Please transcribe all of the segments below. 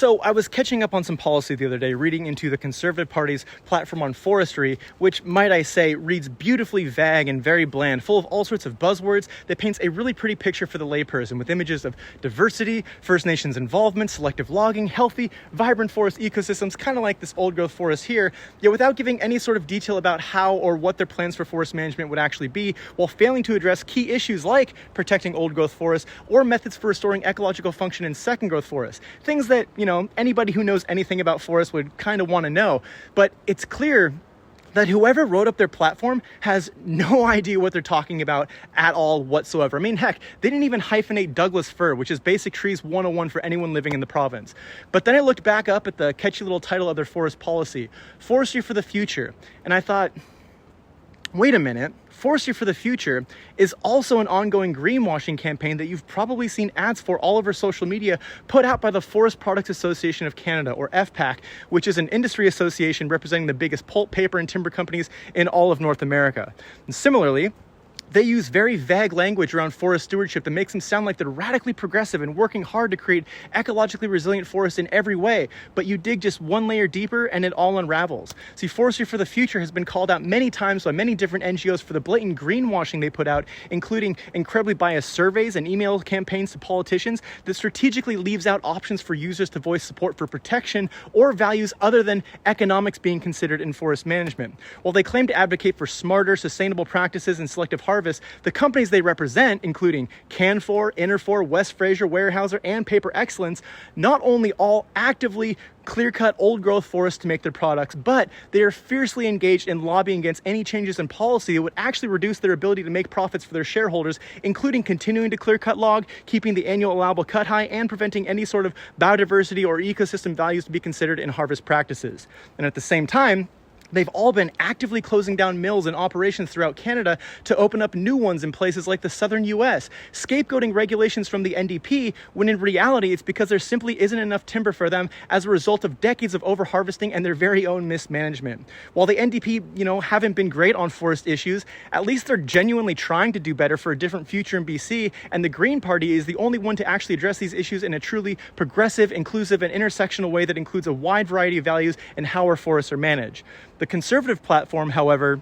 So I was catching up on some policy the other day, reading into the Conservative Party's platform on forestry, which, might I say, reads beautifully vague and very bland, full of all sorts of buzzwords that paints a really pretty picture for the layperson, with images of diversity, First Nations involvement, selective logging, healthy, vibrant forest ecosystems, kind of like this old growth forest here, yet without giving any sort of detail about how or what their plans for forest management would actually be, while failing to address key issues like protecting old growth forests or methods for restoring ecological function in second growth forests. Things that, anybody who knows anything about forests would kind of want to know. But it's clear that whoever wrote up their platform has no idea what they're talking about at all whatsoever. I mean, heck, they didn't even hyphenate Douglas fir, which is basic trees 101 for anyone living in the province. But then I looked back up at the catchy little title of their forest policy, Forestry for the Future, and I thought, wait a minute, Forestry for the Future is also an ongoing greenwashing campaign that you've probably seen ads for all over social media put out by the Forest Products Association of Canada, or FPAC, which is an industry association representing the biggest pulp, paper, and timber companies in all of North America. And similarly, they use very vague language around forest stewardship that makes them sound like they're radically progressive and working hard to create ecologically resilient forests in every way. But you dig just one layer deeper and it all unravels. See, Forestry for the Future has been called out many times by many different NGOs for the blatant greenwashing they put out, including incredibly biased surveys and email campaigns to politicians that strategically leaves out options for users to voice support for protection or values other than economics being considered in forest management. While they claim to advocate for smarter, sustainable practices and selective harvest, the companies they represent, including Canfor, Interfor, West Fraser, Weyerhaeuser, and Paper Excellence, not only all actively clear-cut old-growth forests to make their products, but they are fiercely engaged in lobbying against any changes in policy that would actually reduce their ability to make profits for their shareholders, including continuing to clear-cut log, keeping the annual allowable cut high, and preventing any sort of biodiversity or ecosystem values to be considered in harvest practices. And at the same time, they've all been actively closing down mills and operations throughout Canada to open up new ones in places like the southern US, scapegoating regulations from the NDP, when in reality it's because there simply isn't enough timber for them as a result of decades of overharvesting and their very own mismanagement. While the NDP, haven't been great on forest issues, at least they're genuinely trying to do better for a different future in BC, and the Green Party is the only one to actually address these issues in a truly progressive, inclusive, and intersectional way that includes a wide variety of values in how our forests are managed. The Conservative platform, however,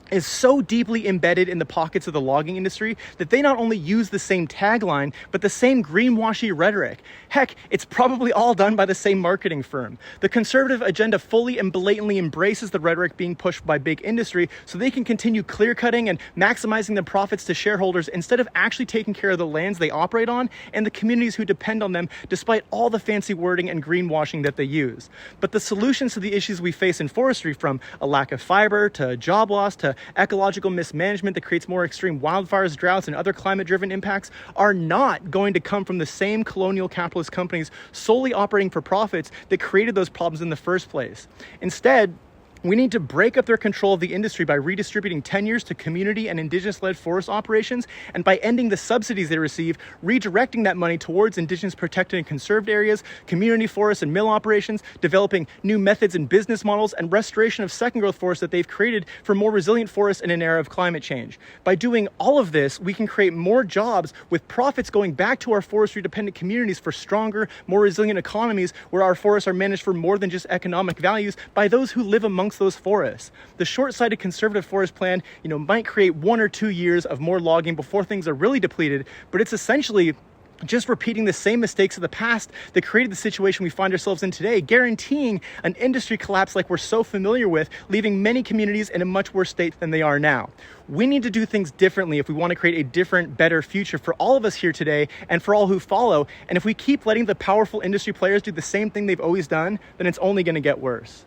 is so deeply embedded in the pockets of the logging industry that they not only use the same tagline, but the same greenwashy rhetoric. Heck, it's probably all done by the same marketing firm. The Conservative agenda fully and blatantly embraces the rhetoric being pushed by big industry so they can continue clear-cutting and maximizing the profits to shareholders instead of actually taking care of the lands they operate on and the communities who depend on them, despite all the fancy wording and greenwashing that they use. But the solutions to the issues we face in forestry, from a lack of fiber to job loss to ecological mismanagement that creates more extreme wildfires, droughts, and other climate-driven impacts, are not going to come from the same colonial capitalist companies solely operating for profits that created those problems in the first place. Instead, we need to break up their control of the industry by redistributing tenures to community and Indigenous-led forest operations, and by ending the subsidies they receive, redirecting that money towards Indigenous protected and conserved areas, community forests and mill operations, developing new methods and business models, and restoration of second-growth forests that they've created for more resilient forests in an era of climate change. By doing all of this, we can create more jobs with profits going back to our forestry-dependent communities for stronger, more resilient economies where our forests are managed for more than just economic values by those who live amongst those forests. The short-sighted Conservative forest plan, might create 1 or 2 years of more logging before things are really depleted, but it's essentially just repeating the same mistakes of the past that created the situation we find ourselves in today, guaranteeing an industry collapse like we're so familiar with, leaving many communities in a much worse state than they are now. We need to do things differently if we want to create a different, better future for all of us here today and for all who follow. And if we keep letting the powerful industry players do the same thing they've always done, then it's only going to get worse.